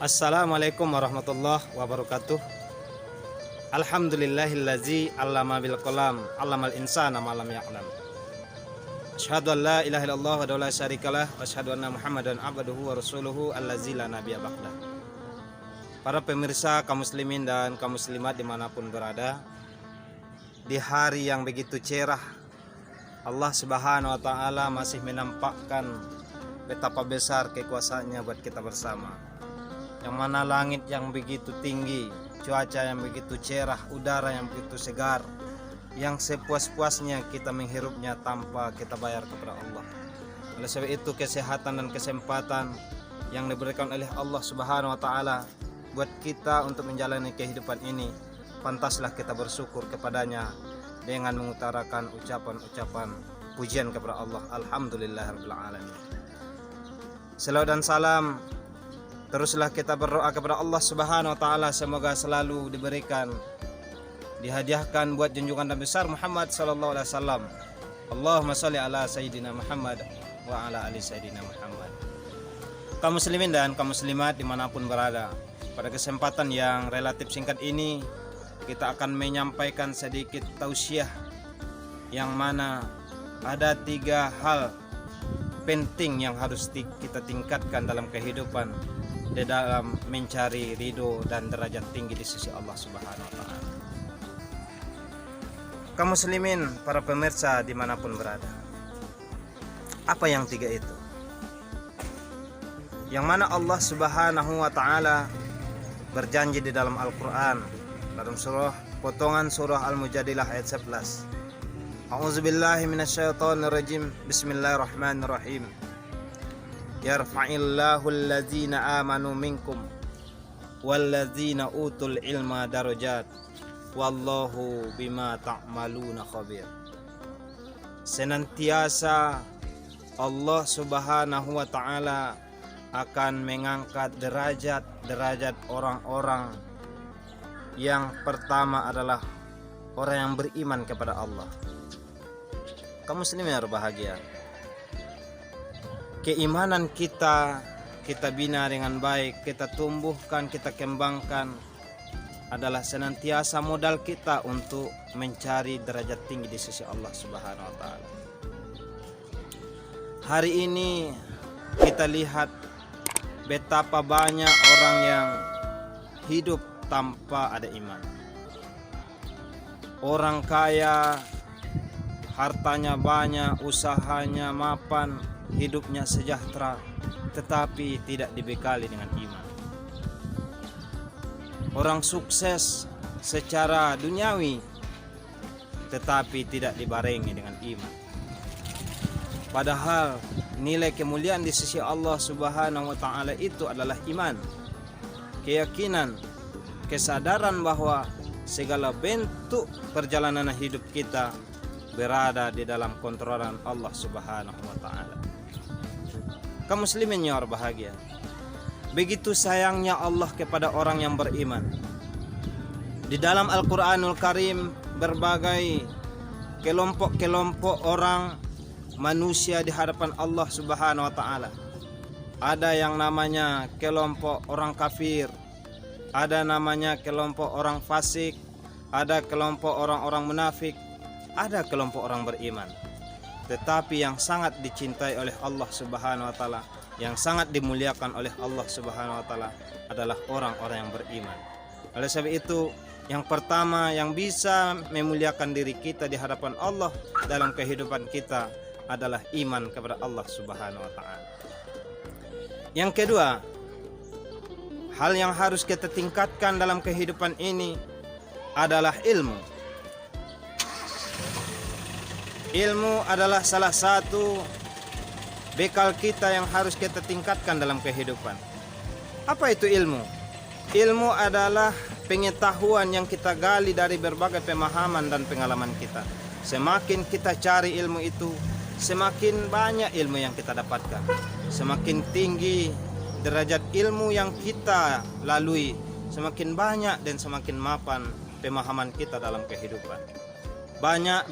Assalamualaikum warahmatullahi wabarakatuh. Alhamdulillahillazi 'allama bil qalam 'allamal insana ma lam ya'lam. Asyhadu an la ilaha illallah wa la syarikalah wa asyhadu anna Muhammadan abduhu wa rasuluhu allazi la nabiyya ba'dah. Para pemirsa kaum muslimin dan kaum muslimat dimanapun berada, di hari yang begitu cerah, Allah Subhanahu wa ta'ala masih menampakkan betapa besar kekuasaannya buat kita bersama. Yang mana langit yang begitu tinggi, cuaca yang begitu cerah, udara yang begitu segar, yang sepuas-puasnya kita menghirupnya tanpa kita bayar kepada Allah. Oleh sebab itu kesehatan dan kesempatan yang diberikan oleh Allah Subhanahu wa ta'ala buat kita untuk menjalani kehidupan ini, pantaslah kita bersyukur kepadanya dengan mengutarakan ucapan-ucapan pujian kepada Allah. Alhamdulillahirabbil alamin. Selawat dan salam teruslah kita berdoa kepada Allah Subhanahu wa ta'ala, semoga selalu diberikan, dihadiahkan buat junjungan Nabi besar Muhammad sallallahu alaihi wasallam. Allahumma shalli ala sayyidina Muhammad wa ala ali sayyidina Muhammad. Kaum muslimin dan kaum muslimat dimanapun berada, pada kesempatan yang relatif singkat ini kita akan menyampaikan sedikit tausiah yang mana ada 3 hal penting yang harus kita tingkatkan dalam kehidupan di dalam mencari ridho dan derajat tinggi di sisi Allah Subhanahu wa ta'ala. Kaum muslimin, para pemirsa dimanapun berada, apa yang 3 itu? Yang mana Allah Subhanahu wa ta'ala berjanji di dalam Al-Quran, dalam potongan surah Al-Mujadilah ayat 11. A'udzubillahi minasyaitonirrajim. Bismillahirrahmanirrahim. Yarfa'illahu allazina amanu minkum wallazina utul ilma darajat wallahu bima ta'maluna khabir. Senantiasa Allah Subhanahu wa ta'ala akan mengangkat derajat orang-orang. Yang pertama adalah orang yang beriman kepada Allah. Kaum muslimin yang berbahagia, keimanan kita bina dengan baik, kita tumbuhkan, kita kembangkan, adalah senantiasa modal kita untuk mencari derajat tinggi di sisi Allah Subhanahu wa ta'ala. Hari ini kita lihat betapa banyak orang yang hidup tanpa ada iman. Orang kaya, hartanya banyak, usahanya mapan, hidupnya sejahtera, tetapi tidak dibekali dengan iman. Orang sukses secara duniawi, tetapi tidak dibarengi dengan iman. Padahal nilai kemuliaan di sisi Allah Subhanahu wa ta'ala itu adalah iman, keyakinan, kesadaran bahwa segala bentuk perjalanan hidup kita berada di dalam kontrolan Allah Subhanahu wa ta'ala. Kaum muslimin yang berbahagia, begitu sayangnya Allah kepada orang yang beriman. Di dalam Al-Quranul Karim berbagai kelompok-kelompok orang manusia di hadapan Allah Subhanahu wa ta'ala. Ada yang namanya kelompok orang kafir, ada namanya kelompok orang fasik, ada kelompok orang-orang munafik, ada kelompok orang beriman. Tetapi yang sangat dicintai oleh Allah Subhanahu wa ta'ala, yang sangat dimuliakan oleh Allah Subhanahu wa ta'ala adalah orang-orang yang beriman. Oleh sebab itu, yang pertama yang bisa memuliakan diri kita di hadapan Allah dalam kehidupan kita adalah iman kepada Allah Subhanahu wa ta'ala. Yang kedua, hal yang harus kita tingkatkan dalam kehidupan ini adalah ilmu. Ilmu adalah salah satu bekal kita yang harus kita tingkatkan dalam kehidupan. Apa itu ilmu? Ilmu adalah pengetahuan yang kita gali dari berbagai pemahaman dan pengalaman kita. Semakin kita cari ilmu itu, semakin banyak ilmu yang kita dapatkan. Semakin tinggi derajat ilmu yang kita lalui, semakin banyak dan semakin mapan pemahaman kita dalam kehidupan.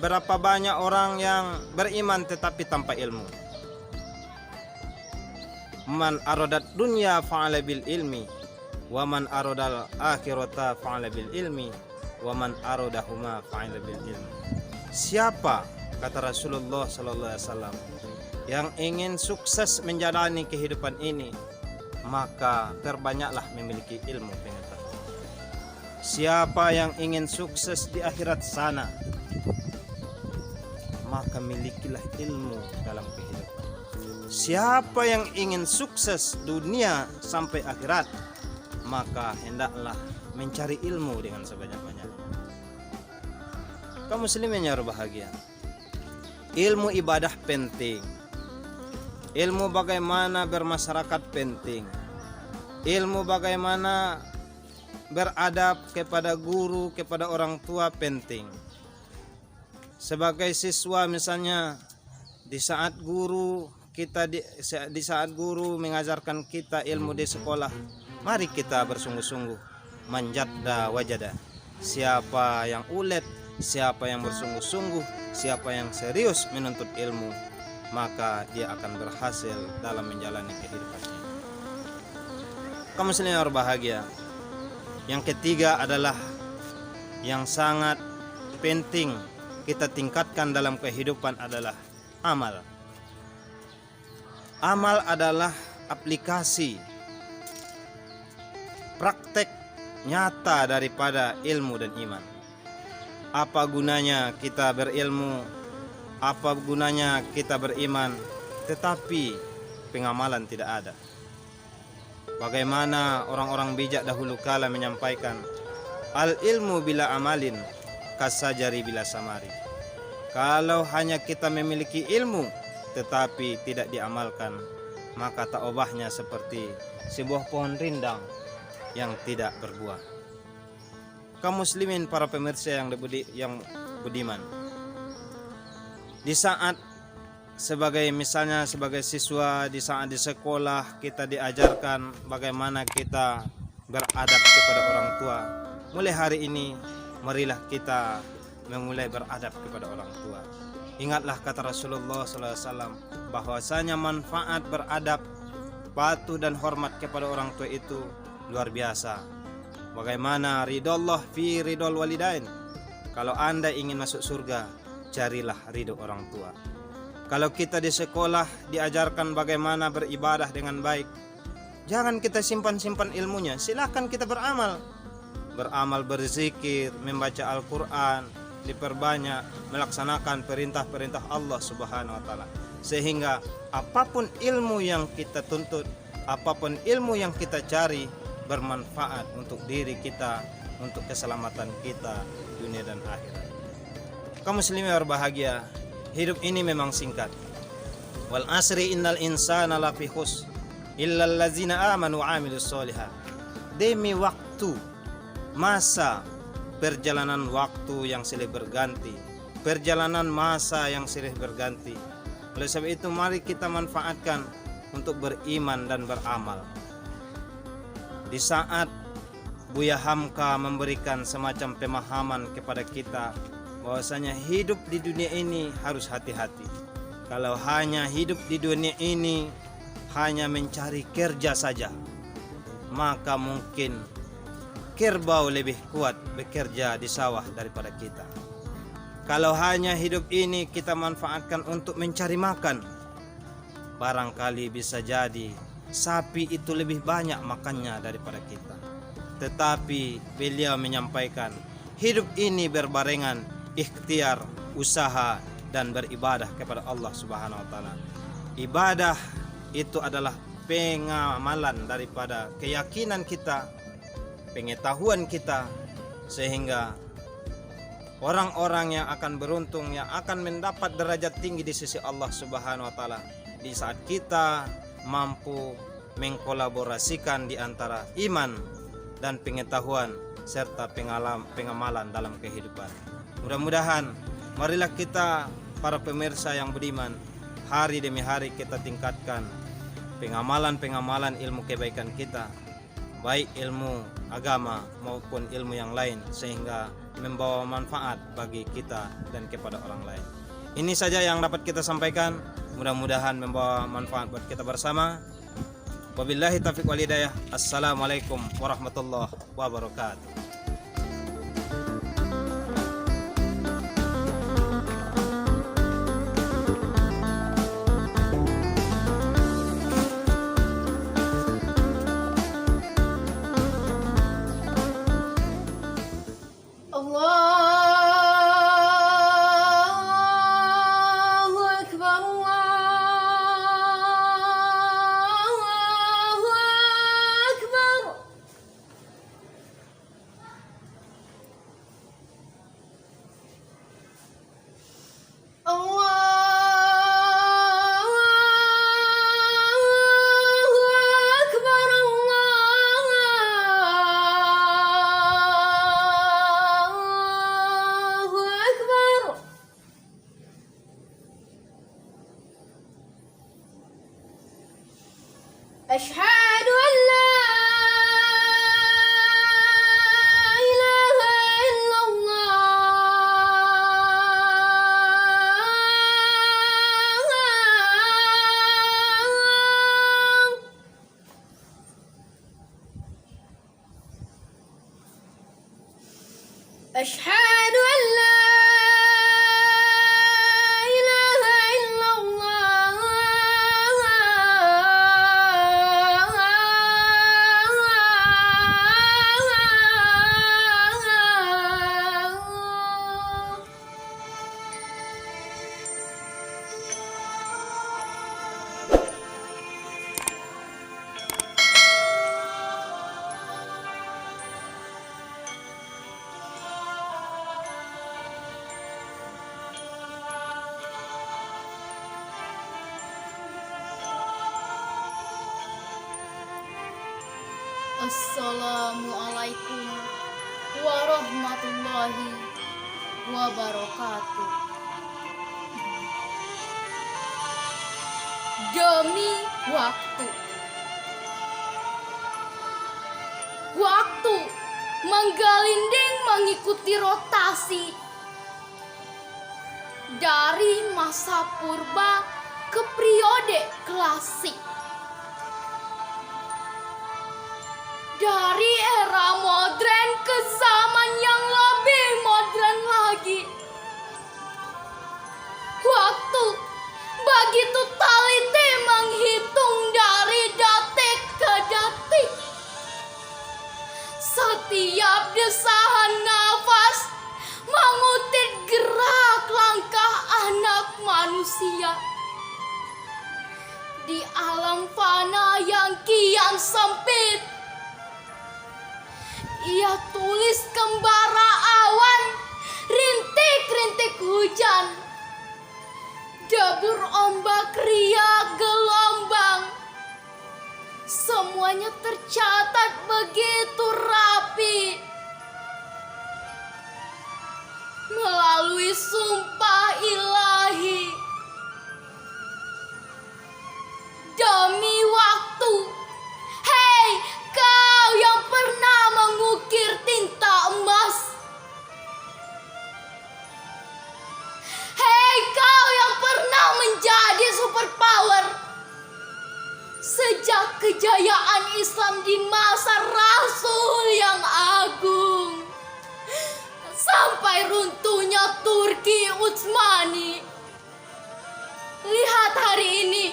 Berapa banyak orang yang beriman tetapi tanpa ilmu. Man aradat dunya fa'ala bil ilmi Wa man aradal akhirata fa'ala bil ilmi wa man aradahuma fa'ala bil ilmi. Siapa, kata Rasulullah sallallahu alaihi wasallam, yang ingin sukses menjalani kehidupan ini, maka perbanyaklah memiliki ilmu pengetahuan. Siapa yang ingin sukses di akhirat sana, maka milikilah ilmu dalam kehidupan. Siapa yang ingin sukses dunia sampai akhirat, maka hendaklah mencari ilmu dengan sebanyak-banyaknya. Kaum muslimin yang berbahagia, ilmu ibadah penting. Ilmu bagaimana bermasyarakat penting. Ilmu bagaimana beradab kepada guru, kepada orang tua penting. Sebagai siswa misalnya, di saat guru mengajarkan kita ilmu di sekolah, mari kita bersungguh-sungguh manjadda wajada. Siapa yang ulet, siapa yang bersungguh-sungguh, siapa yang serius menuntut ilmu, maka dia akan berhasil dalam menjalani kehidupannya. Kaum muslimin yang berbahagia, yang ketiga adalah yang sangat penting kita tingkatkan dalam kehidupan adalah amal. Amal adalah aplikasi, praktek nyata daripada ilmu dan iman. Apa gunanya kita berilmu, apa gunanya kita beriman, tetapi pengamalan tidak ada. Bagaimana orang-orang bijak dahulu kala menyampaikan, al ilmu bila amalin kasajari bila samari. Kalau hanya kita memiliki ilmu tetapi tidak diamalkan, maka tak obahnya seperti sebuah pohon rindang yang tidak berbuah. Kaum muslimin para pemirsa yang budiman, di saat sebagai siswa, di saat di sekolah kita diajarkan bagaimana kita beradab kepada orang tua. Mulai hari ini marilah kita memulai beradab kepada orang tua. Ingatlah kata Rasulullah SAW bahwasanya manfaat beradab, patuh dan hormat kepada orang tua itu luar biasa. Bagaimana ridho fi ridhol walidain. Kalau Anda ingin masuk surga, carilah ridho orang tua. Kalau kita di sekolah diajarkan bagaimana beribadah dengan baik, jangan kita simpan-simpan ilmunya, silakan kita beramal. Beramal, berzikir, membaca Al-Quran, diperbanyak, melaksanakan perintah-perintah Allah Subhanahu wa Ta'ala, sehingga apapun ilmu yang kita tuntut, apapun ilmu yang kita cari, bermanfaat untuk diri kita, untuk keselamatan kita dunia dan akhirat. Kaum muslimin berbahagia, hidup ini memang singkat. Wal asri innal insana lafi khusr illa allazina amanu wa amilus sholihat. Demi waktu, masa, perjalanan waktu yang silih berganti, perjalanan masa yang silih berganti. Oleh sebab itu mari kita manfaatkan untuk beriman dan beramal. Di saat Buya Hamka memberikan semacam pemahaman kepada kita bahwasanya hidup di dunia ini harus hati-hati. Kalau hanya hidup di dunia ini hanya mencari kerja saja, maka mungkin kerbau lebih kuat bekerja di sawah daripada kita. Kalau hanya hidup ini kita manfaatkan untuk mencari makan, barangkali bisa jadi sapi itu lebih banyak makannya daripada kita. Tetapi beliau menyampaikan, hidup ini berbarengan ikhtiar, usaha, dan beribadah kepada Allah Subhanahu wa Ta'ala. Ibadah itu adalah pengamalan daripada keyakinan kita, pengetahuan kita, sehingga orang-orang yang akan beruntung, yang akan mendapat derajat tinggi di sisi Allah Subhanahu wa Ta'ala, di saat kita mampu mengkolaborasikan di antara iman dan pengetahuan serta pengamalan dalam kehidupan. Mudah-mudahan marilah kita para pemirsa yang budiman, hari demi hari kita tingkatkan pengamalan ilmu kebaikan kita, baik ilmu agama maupun ilmu yang lain, sehingga membawa manfaat bagi kita dan kepada orang lain. Ini saja yang dapat kita sampaikan, mudah-mudahan membawa manfaat buat kita bersama. Wabillahi taufiq wal hidayah. Assalamualaikum warahmatullahi wabarakatuh. أشهد أن لا إله إلا الله أشهد أن لا إله إلا الله Assalamualaikum warahmatullahi wabarakatuh. Demi waktu. Waktu menggelinding mengikuti rotasi dari masa purba ke periode klasik. Dari era modern ke zaman yang lebih modern lagi. Waktu begitu teliti menghitung dari detik ke detik. Setiap desahan nafas mengutip gerak langkah anak manusia. Di alam fana yang kian sempit, ia tulis kembara awan, rintik-rintik hujan, debur ombak riak gelombang. Semuanya tercatat begitu rapi melalui sumpah ilahi. Demi waktu, hei kau yang pernah mengukir tinta emas, hei kau yang pernah menjadi superpower sejak kejayaan Islam di masa Rasul yang agung sampai runtuhnya Turki Utsmani. Lihat hari ini,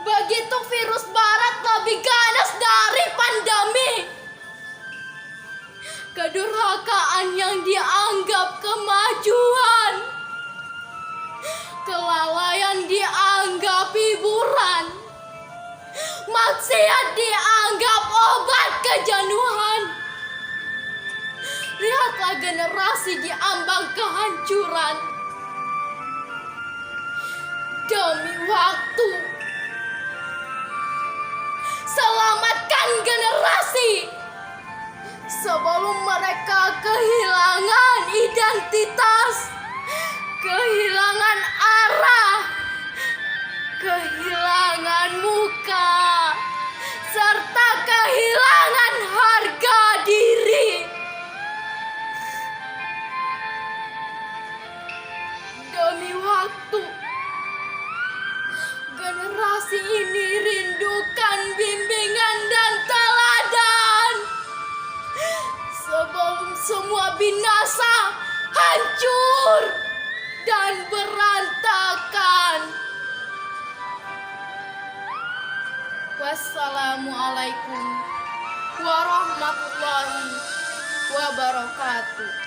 begitu virus barat lebih ganas dari pandemi. Kedurhakaan yang dianggap kemajuan, kelalaian dianggap hiburan, maksiat dianggap obat kejenuhan. Lihatlah generasi di ambang kehancuran. Demi waktu, selamatkan generasi sebelum mereka kehilangan identitas, kehilangan arah, kehilangan muka, serta kehilangan harga diri. Demi waktu, generasi ini rindukan semua binasa, hancur, dan berantakan. Wassalamualaikum warahmatullahi wabarakatuh.